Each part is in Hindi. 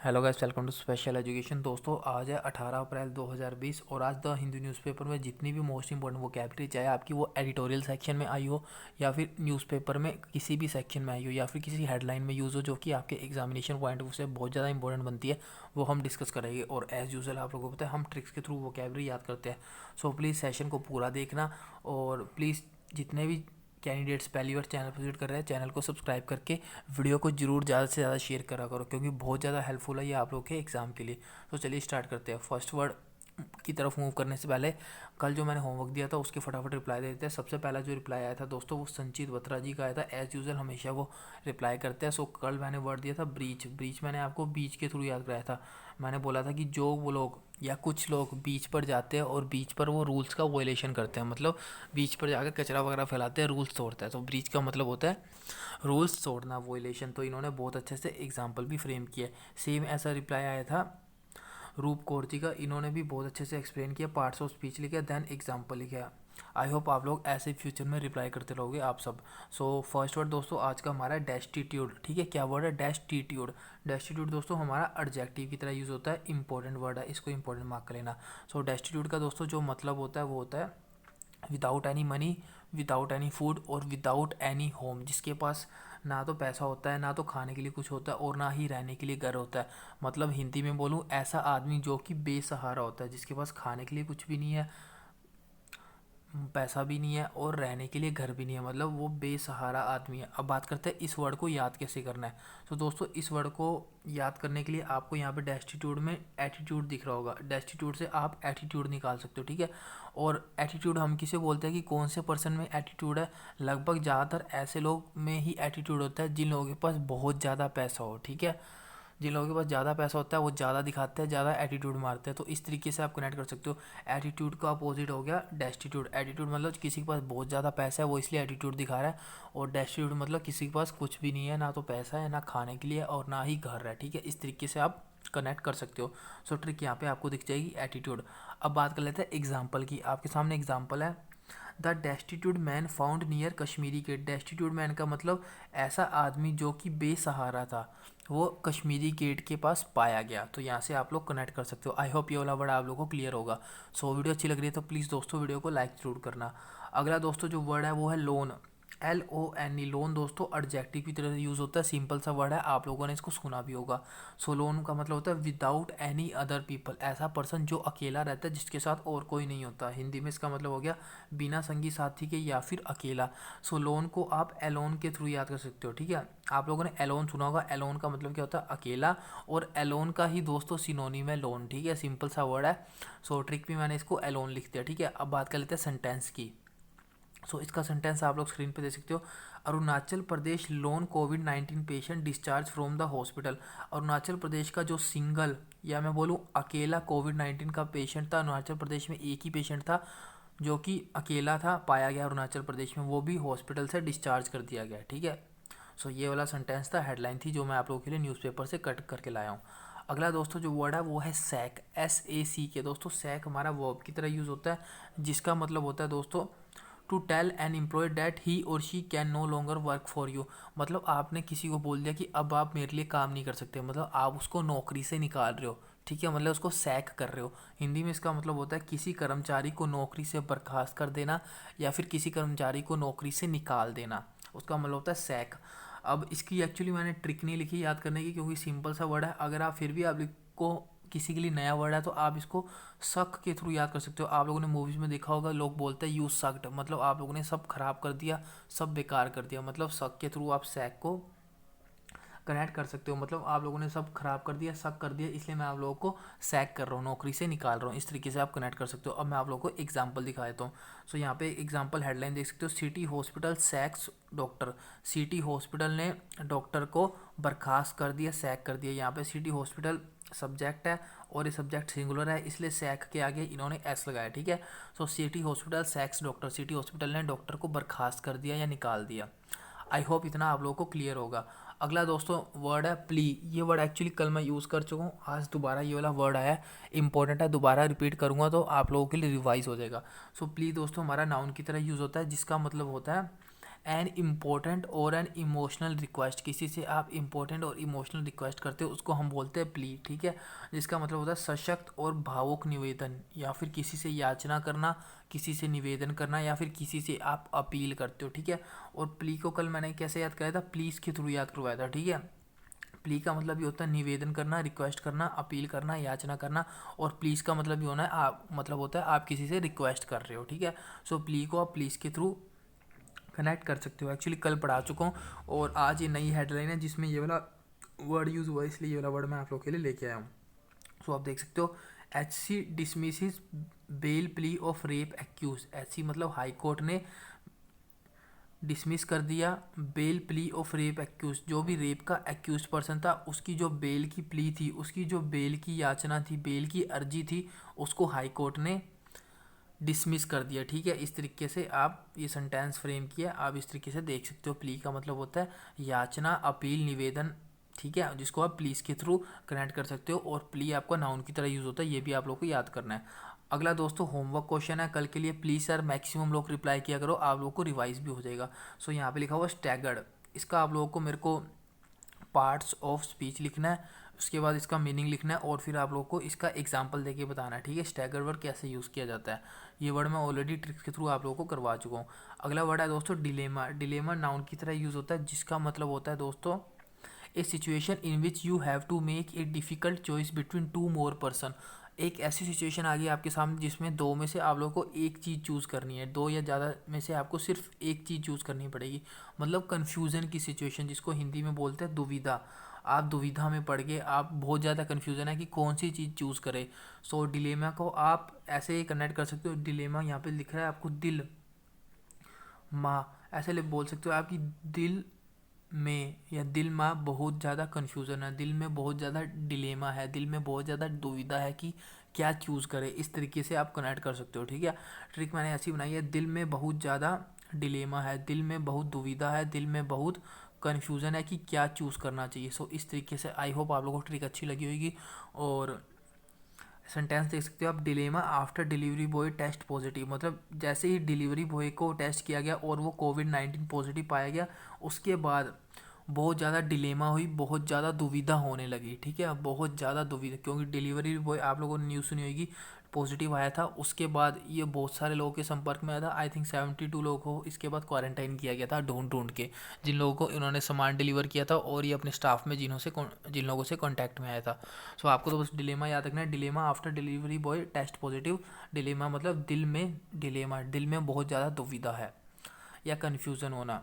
Hello guys, welcome to special education. दोस्तों, आज है 18 अप्रैल 2020 और आज द हिंदू न्यूज़पेपर में जितनी भी मोस्ट इंपॉर्टेंट वोकैबलरी, चाहे आपकी वो एडिटोरियल सेक्शन में आई हो या फिर न्यूज़पेपर में किसी भी सेक्शन में आई हो या फिर किसी हेडलाइन में यूज़ हो, जो कि आपके एग्जामिनेशन पॉइंट ऑफ व्यू से बहुत ज़्यादा इंपॉर्टेंट बनती है, वो हम डिस्कस करेंगे। और एज़ यूजुअल आप लोगों को पता है हम ट्रिक्स के थ्रू वोकैबलरी याद करते हैं। सो प्लीज़ सेशन को पूरा देखना और प्लीज़ जितने भी कैंडिडेट्स पहली बार चैनल पर विजिट कर रहे हैं, चैनल को सब्सक्राइब करके वीडियो को जरूर ज़्यादा से ज़्यादा शेयर करा करो, क्योंकि बहुत ज़्यादा हेल्पफुल है ये आप लोग के एग्ज़ाम के लिए। तो चलिए स्टार्ट करते हैं। फर्स्ट वर्ड की तरफ मूव करने से पहले कल जो मैंने होमवर्क दिया था उसके फटाफट रिप्लाई दे देते हैं। सबसे पहला जो रिप्लाई आया था दोस्तों वो संचित बत्रा जी का आया था। एज़ यूजुअल हमेशा वो रिप्लाई करते हैं। सो कल मैंने वर्ड दिया था ब्रीच। ब्रीच मैंने आपको बीच के थ्रू याद कराया था। मैंने बोला था कि जो वो लोग या कुछ लोग बीच पर जाते हैं और बीच पर वो रूल्स का वायलेशन करते हैं, मतलब बीच पर जाकर कचरा वगैरह फैलाते हैं, रूल्स तोड़ते हैं। तो ब्रीच का मतलब होता है रूल्स तोड़ना, वायलेशन। तो इन्होंने बहुत अच्छे से एग्जाम्पल भी फ्रेम किया। सेम ऐसा रिप्लाई आया था रूप कौर जी का। इन्होंने भी बहुत अच्छे से एक्सप्लेन किया, पार्ट्स ऑफ स्पीच लिखा, देन एग्जाम्पल लिखा। आई होप आप लोग ऐसे फ्यूचर में रिप्लाई करते रहोगे आप सब। सो फर्स्ट वर्ड दोस्तों आज का हमारा डेस्टिट्यूड। ठीक है, क्या वर्ड है? डेस्टिट्यूड। डेस्टिट्यूड दोस्तों हमारा एडजेक्टिव की तरह यूज़ होता है, इंपॉर्टेंट वर्ड है, इसको इंपॉर्टेंट मार्क कर लेना। सो डेस्टिट्यूड का दोस्तों जो मतलब होता है वो होता है without any money, without any food और विदाउट एनी होम। जिसके पास ना तो पैसा होता है, ना तो खाने के लिए कुछ होता है और ना ही रहने के लिए घर होता है। मतलब हिंदी में बोलूँ, ऐसा आदमी जो कि बेसहारा होता है, जिसके पास खाने के लिए कुछ भी नहीं है, पैसा भी नहीं है और रहने के लिए घर भी नहीं है, मतलब वो बेसहारा आदमी है। अब बात करते हैं इस वर्ड को याद कैसे करना है। तो दोस्तों इस वर्ड को याद करने के लिए आपको यहाँ पे डेस्टिट्यूड में एटीट्यूड दिख रहा होगा, डेस्टिट्यूड से आप एटीट्यूड निकाल सकते हो। ठीक है, और एटीट्यूड हम किसे बोलते हैं कि कौन से पर्सन में एटीट्यूड है? लगभग ज़्यादातर ऐसे लोग में ही एटीट्यूड होता है जिन लोगों के पास बहुत ज़्यादा पैसा हो। ठीक है, जिन लोगों के पास ज़्यादा पैसा होता है वो ज़्यादा दिखाते हैं, ज़्यादा एटीट्यूड मारते हैं। तो इस तरीके से आप कनेक्ट कर सकते हो। एटीट्यूड का अपोजिट हो गया डेस्टिट्यूड। एटीट्यूड मतलब किसी के पास बहुत ज़्यादा पैसा है वो इसलिए एटीट्यूड दिखा रहा है, और डेस्टिट्यूड मतलब किसी के पास कुछ भी नहीं है, ना तो पैसा है, ना खाने के लिए और ना ही घर है। ठीक है, इस तरीके से आप कनेक्ट कर सकते हो। सो ट्रिक यहाँ पे आपको दिख जाएगी एटीट्यूड। अब बात कर लेते हैं एग्जाम्पल की। आपके सामने एग्जाम्पल है, the destitute man found near Kashmiri gate. Destitute man का मतलब ऐसा आदमी जो कि बेसहारा था, वो कश्मीरी गेट के पास पाया गया। तो यहाँ से आप लोग कनेक्ट कर सकते हो। आई होप ये वाला वर्ड आप लोगों को क्लियर होगा। सो वीडियो अच्छी लग रही है तो प्लीज़ दोस्तों वीडियो को लाइक ज़रूर करना। अगला दोस्तों जो वर्ड है वो है लोन। LONE। लोन दोस्तों एडजेक्टिव की तरह यूज़ होता है, सिंपल सा वर्ड है, आप लोगों ने इसको सुना भी होगा। सो लोन का मतलब होता है विदाउट एनी अदर पीपल। ऐसा पर्सन जो अकेला रहता है, जिसके साथ और कोई नहीं होता। हिंदी में इसका मतलब हो गया बिना संगी साथी के या फिर अकेला। सो लोन को आप एलोन के थ्रू याद कर सकते हो। ठीक है, आप लोगों ने एलोन सुना होगा। एलोन का मतलब क्या होता है? अकेला। और एलोन का ही दोस्तों सिनोनिम है लोन। ठीक है, सिंपल सा वर्ड है। सो ट्रिक भी मैंने इसको एलोन लिख दिया। ठीक है, अब बात कर लेते हैं सेंटेंस की। सो इसका सेंटेंस आप लोग स्क्रीन पे देख सकते हो। अरुणाचल प्रदेश लोन कोविड-19 patient discharge from the hospital. Arunachal Pradesh का जो सिंगल या मैं बोलूँ अकेला कोविड-19 का पेशेंट था, अरुणाचल प्रदेश में एक ही पेशेंट था जो कि अकेला था, पाया गया अरुणाचल प्रदेश में, वो भी हॉस्पिटल से डिस्चार्ज कर दिया गया। ठीक है, सो ये वाला सेंटेंस था, हेडलाइन थी जो मैं आप लोगों के लिए न्यूज़पेपर से कट करके लाया हूँ। अगला दोस्तों जो वर्ड है वो है सैक। SAC के। दोस्तों सैक हमारा वर्ब की तरह यूज़ होता है, जिसका मतलब होता है दोस्तों to tell an employ that he or she can no longer work for you. मतलब आपने किसी को बोल दिया कि अब आप मेरे लिए काम नहीं कर सकते, मतलब आप उसको नौकरी से निकाल रहे हो। ठीक है, मतलब उसको सैक कर रहे हो। हिंदी में इसका मतलब होता है किसी कर्मचारी को नौकरी से बर्खास्त कर देना या फिर किसी कर्मचारी को नौकरी से निकाल देना, उसका मतलब होता है सैक। अब इसकी एक्चुअली मैंने ट्रिक नहीं लिखी याद करने की, क्योंकि सिंपल सा वर्ड है। अगर आप फिर भी आप को किसी के लिए नया वर्ड है तो आप इसको सक के थ्रू याद कर सकते हो। आप लोगों ने मूवीज़ में देखा होगा, लोग बोलते हैं यू सक्ड, मतलब आप लोगों ने सब खराब कर दिया, सब बेकार कर दिया। मतलब सक के थ्रू आप सैक को कनेक्ट कर सकते हो, मतलब आप लोगों ने सब खराब कर दिया, सक कर दिया, इसलिए मैं आप लोगों को सैक कर रहा हूँ, नौकरी से निकाल रहा हूँ। इस तरीके से आप कनेक्ट कर सकते हो। अब मैं आप लोगों को एग्जाम्पल दिखा देता हूँ। सो यहाँ पे एग्जाम्पल हेडलाइन देख सकते हो, city hospital sacks doctor. City hospital ने डॉक्टर को बर्खास्त कर दिया, सैक कर दिया। यहाँ पे सिटी हॉस्पिटल सब्जेक्ट है और ये सब्जेक्ट सिंगुलर है, इसलिए सैक के आगे इन्होंने एस लगाया। ठीक है, so city hospital sacks doctor. City hospital ने डॉक्टर को बर्खास्त कर दिया या निकाल दिया। आई होप इतना आप लोगों को क्लियर होगा। अगला दोस्तों वर्ड है प्ली। ये वर्ड एक्चुअली कल मैं यूज़ कर चुका हूँ, आज दोबारा ये वाला वर्ड आया है, इंपॉर्टेंट है, दोबारा रिपीट करूँगा तो आप लोगों के लिए रिवाइज हो जाएगा। सो प्ली दोस्तों हमारा नाउन की तरह यूज़ होता है, जिसका मतलब होता है एन इम्पोर्टेंट और एन इमोशनल रिक्वेस्ट, किसी से आप इम्पोर्टेंट और इमोशनल रिक्वेस्ट करते हो उसको हम बोलते हैं प्ली, ठीक है, जिसका मतलब होता है सशक्त और भावुक निवेदन, या फिर किसी से याचना करना, किसी से निवेदन करना, या फिर किसी से आप अपील करते हो, ठीक है। और प्ली को कल मैंने कैसे याद कराया था, प्लीज़ के थ्रू याद करवाया था, ठीक है। प्ली का मतलब ये होता है निवेदन करना, रिक्वेस्ट करना, अपील करना, याचना करना, और प्लीज़ का मतलब ये होना है आप, मतलब होता है आप किसी से रिक्वेस्ट कर रहे हो, ठीक है। सो प्ली को आप प्लीज़ के थ्रू कनेक्ट कर सकते हो। एक्चुअली कल पढ़ा चुका हूँ और आज ये नई हेडलाइन है जिसमें ये वाला वर्ड यूज़ हुआ है, इसलिए ये वाला वर्ड मैं आप लोग के लिए लेके आया हूँ। सो आप देख सकते हो, HC dismisses bail plea of rape accused. HC मतलब हाई कोर्ट ने डिसमिस कर दिया bail plea of rape accused, जो भी रेप का एक्यूज पर्सन था उसकी जो बेल की प्ली थी, उसकी जो बेल की याचना थी, बेल की अर्जी थी, उसको हाई कोर्ट ने डिसमिस कर दिया, ठीक है। इस तरीके से आप ये सेंटेंस फ्रेम किया, आप इस तरीके से देख सकते हो। प्ली का मतलब होता है याचना, अपील, निवेदन, ठीक है, जिसको आप प्लीज़ के थ्रू कनेक्ट कर सकते हो, और प्ली आपका नाउन की तरह यूज़ होता है, ये भी आप लोग को याद करना है। अगला दोस्तों होमवर्क क्वेश्चन है कल के लिए, प्लीज़ सर मैक्सिमम लोग रिप्लाई किया करो, आप लोग को रिवाइज भी हो जाएगा। सो यहाँ पे लिखा हुआ स्टैगर्ड, इसका आप लोगों को मेरे को पार्ट्स ऑफ स्पीच लिखना है, उसके बाद इसका मीनिंग लिखना है, और फिर आप लोगों को इसका एग्जाम्पल देके बताना है, ठीक है। स्टैगर वर्ड कैसे यूज़ किया जाता है, ये वर्ड मैं ऑलरेडी ट्रिक्स के थ्रू आप लोगों को करवा चुका हूँ। अगला वर्ड है दोस्तों डिलेमा। डिलेमा नाउन की तरह यूज़ होता है, जिसका मतलब होता है दोस्तों a situation in which you have to make a difficult choice between two more person. एक ऐसी सिचुएशन आ गई आपके सामने जिसमें दो में से आप लोगों को एक चीज़ चूज़ करनी है, दो या ज़्यादा में से आपको सिर्फ एक चीज़ चूज़ करनी पड़ेगी, मतलब कन्फ्यूज़न की सिचुएशन, जिसको हिंदी में बोलते हैं दुविधा। आप दुविधा में पड़ गए, आप बहुत ज़्यादा कन्फ्यूज़न है कि कौन सी चीज़ चूज़ करें। सो डिलेमा को आप ऐसे ही कनेक्ट कर सकते हो। डिलेमा यहाँ पे लिख रहा है आपको दिल माँ, ऐसे बोल सकते हो आपकी दिल में या दिल में बहुत ज़्यादा कन्फ्यूज़न है, दिल में बहुत ज़्यादा डिलेमा है, दिल में बहुत ज़्यादा दुविधा है कि क्या चूज़ करें। इस तरीके से आप कनेक्ट कर सकते हो, ठीक है। ट्रिक मैंने ऐसी बनाई है, दिल में बहुत ज़्यादा डिलेमा है, दिल में बहुत दुविधा है, दिल में बहुत कन्फ्यूज़न है कि क्या चूज़ करना चाहिए। सो इस तरीके से आई होप आप लोगों को ट्रिक अच्छी लगी होगी। और सेंटेंस देख सकते हो आप, dilemma after delivery boy test positive, मतलब जैसे ही डिलीवरी बॉय को टेस्ट किया गया और वो कोविड-19 पॉजिटिव पाया गया, उसके बाद बहुत ज़्यादा डिलेमा हुई, बहुत ज़्यादा दुविधा होने लगी, ठीक है, बहुत ज़्यादा दुविधा, क्योंकि डिलीवरी बॉय आप लोगों ने न्यूज़ सुनी होगी पॉजिटिव आया था, उसके बाद ये बहुत सारे लोगों के संपर्क में आया था। आई थिंक 72 लोग को इसके बाद क्वारंटाइन किया गया था ढूंढ ढूंढ के, जिन लोगों को इन्होंने सामान डिलीवर किया था, और ये अपने स्टाफ में जिन लोगों से कॉन्टैक्ट में आया था। सो आपको तो बस डिलेमा याद रखना है, dilemma after delivery boy test positive. Dilemma मतलब दिल में डिलेमा, दिल में बहुत ज़्यादा दुविधा है या कन्फ्यूज़न होना।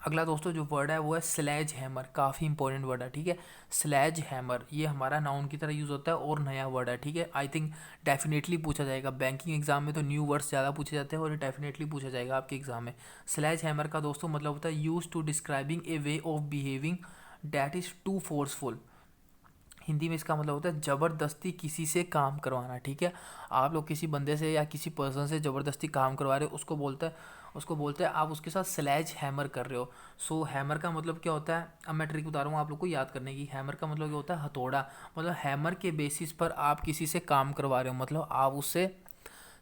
अगला दोस्तों जो वर्ड है वो है स्लेज हैमर, काफ़ी इंपॉर्टेंट वर्ड है, ठीक है। स्लेज हैमर ये हमारा नाउन की तरह यूज़ होता है और नया वर्ड है, ठीक है। आई थिंक डेफिनेटली पूछा जाएगा बैंकिंग एग्जाम में, तो न्यू वर्ड्स ज़्यादा पूछे जाते हैं और ये डेफिनेटली पूछा जाएगा आपके एग्जाम में। स्लेज हैमर का दोस्तों मतलब होता है use to describing a way of behaving that is too forceful. Hindi में इसका मतलब होता है ज़बरदस्ती किसी से काम करवाना, ठीक है। आप लोग किसी बंदे से या किसी पर्सन से ज़बरदस्ती काम करवा रहे हो, उसको बोलते हैं आप उसके साथ स्लेज हैमर कर रहे हो। सो हैमर का मतलब क्या होता है, अब मैं ट्रिक बता रहा हूँ आप लोग को याद करने की। हैमर का मतलब क्या होता है हथौड़ा, मतलब हैमर के बेसिस पर आप किसी से काम करवा रहे हो, मतलब आप उससे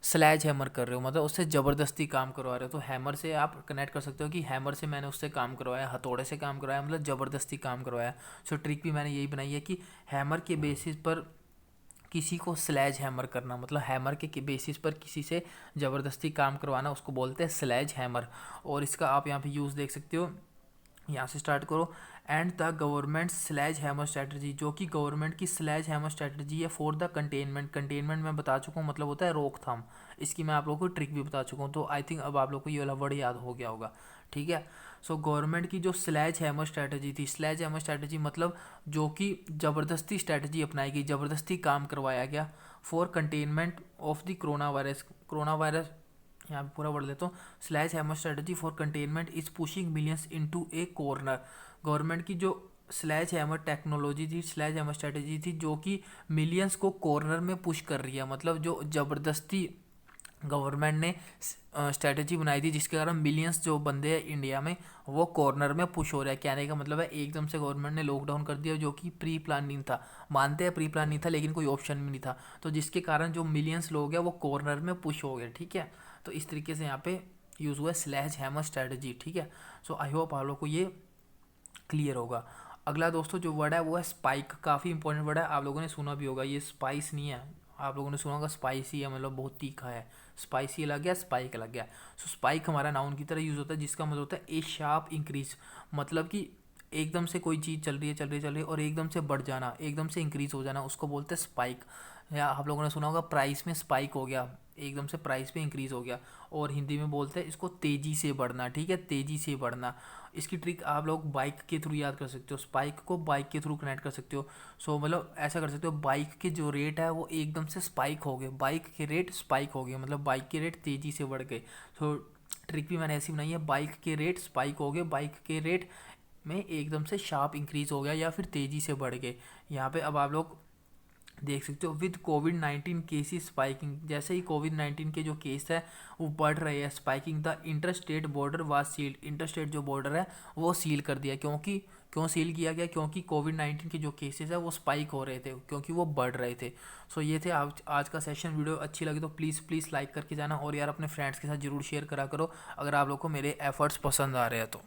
स्लैज हैमर कर रहे हो, मतलब उससे ज़बरदस्ती काम करवा रहे हो। तो हैमर से आप कनेक्ट कर सकते हो कि हैमर से मैंने उससे काम करवाया, हथौड़े से काम करवाया, मतलब ज़बरदस्ती काम करवाया। सो ट्रिक भी मैंने यही बनाई है कि हैमर के बेसिस पर किसी को स्लैज हैमर करना, मतलब हैमर के बेसिस पर किसी से ज़बरदस्ती काम करवाना, उसको बोलते हैं स्लैज हैमर। और इसका आप यहाँ पे यूज़ देख सकते हो, यहाँ से स्टार्ट करो। And the government sledge hammer strategy, जो कि गवर्नमेंट की स्लैज हैमर स्ट्रैटेजी है फॉर द कंटेनमेंट। कंटेनमेंट मैं बता चुका हूँ, मतलब होता है रोकथाम। इसकी मैं आप लोगों को ट्रिक भी बता चुका हूँ, तो आई थिंक अब आप लोग को ये वाला वर्ड याद हो गया होगा, ठीक है। सो गवर्नमेंट की जो स्लैज हैमर स्ट्रैटेजी थी, स्लैज हैमर स्ट्रैटेजी मतलब जो कि ज़बरदस्ती स्ट्रैटेजी अपनाई गई, ज़बरदस्ती काम करवाया गया for containment of the corona virus. Corona virus यहाँ पे पूरा वर्ड लेता हूँ। Slash hammer strategy for containment is pushing millions into A corner. Government की जो स्लैश हैमर टेक्नोलॉजी थी, स्लैश हैमर स्ट्रेटजी थी, जो कि मिलियंस को कॉर्नर में पुश कर रही है, मतलब जो ज़बरदस्ती गवर्नमेंट ने स्ट्रेटजी बनाई थी जिसके कारण मिलियंस जो बंदे हैं इंडिया में वो कॉर्नर में पुश हो रहा है। कहने का मतलब है एकदम से गवर्नमेंट ने लॉकडाउन कर दिया, जो कि प्री प्लान नहीं था। मानते हैं प्री प्लान नहीं था, लेकिन कोई ऑप्शन भी नहीं था, तो जिसके कारण जो मिलियंस लोग हैं वो कॉर्नर में पुश हो गए, ठीक है। तो इस तरीके से यहाँ पे यूज़ हुआ है स्लेज हैमर स्ट्रेटजी, ठीक है। सो आई होप आप लोग को ये क्लियर होगा। अगला दोस्तों जो वर्ड है वो है स्पाइक, काफ़ी इंपॉर्टेंट वर्ड है, आप लोगों ने सुना भी होगा, ये स्पाइस नहीं है, आप लोगों ने सुना होगा स्पाइसी है, मतलब बहुत तीखा है। स्पाइसी अलग गया, स्पाइक अलग गया। सो स्पाइक हमारा नाउन की तरह यूज़ होता है, जिसका मतलब होता है ए शार्प इंक्रीज, मतलब कि एकदम से कोई चीज़ चल रही है और एकदम से बढ़ जाना, एकदम से इंक्रीज हो जाना, उसको बोलते हैं स्पाइक। या आप लोगों ने सुना होगा प्राइस में स्पाइक हो गया, एकदम से प्राइस में इंक्रीज हो गया। और हिंदी में बोलते हैं इसको तेज़ी से बढ़ना, ठीक है, तेज़ी से बढ़ना। इसकी ट्रिक आप लोग बाइक के थ्रू याद कर सकते हो, स्पाइक को बाइक के थ्रू कनेक्ट कर सकते हो। सो मतलब ऐसा कर सकते हो, बाइक के जो रेट है वो एकदम से स्पाइक हो गए, बाइक के रेट स्पाइक हो गए, मतलब बाइक के रेट तेज़ी से बढ़ गए। सो ट्रिक भी मैंने ऐसी बनाई है, बाइक के रेट स्पाइक हो गए, बाइक के रेट में एकदम से शार्प इंक्रीज हो गया या फिर तेज़ी से बढ़ गए। यहाँ पे अब आप लोग देख सकते हो विद कोविड-19 केसेस स्पाइकिंग, जैसे ही कोविड-19 के जो केस है वो बढ़ रहे हैं, spiking the interstate border was sealed, interstate जो बॉर्डर है वो सील कर दिया। क्यों सील किया गया? क्योंकि कोविड-19 के जो केसेस है वो स्पाइक हो रहे थे, क्योंकि वो बढ़ रहे थे। सो ये थे आज का सेशन। वीडियो अच्छी लगी तो प्लीज़ लाइक करके जाना, और यार अपने फ्रेंड्स के साथ जरूर शेयर करा करो अगर आप लोग को मेरे एफर्ट्स पसंद आ रहे हैं तो।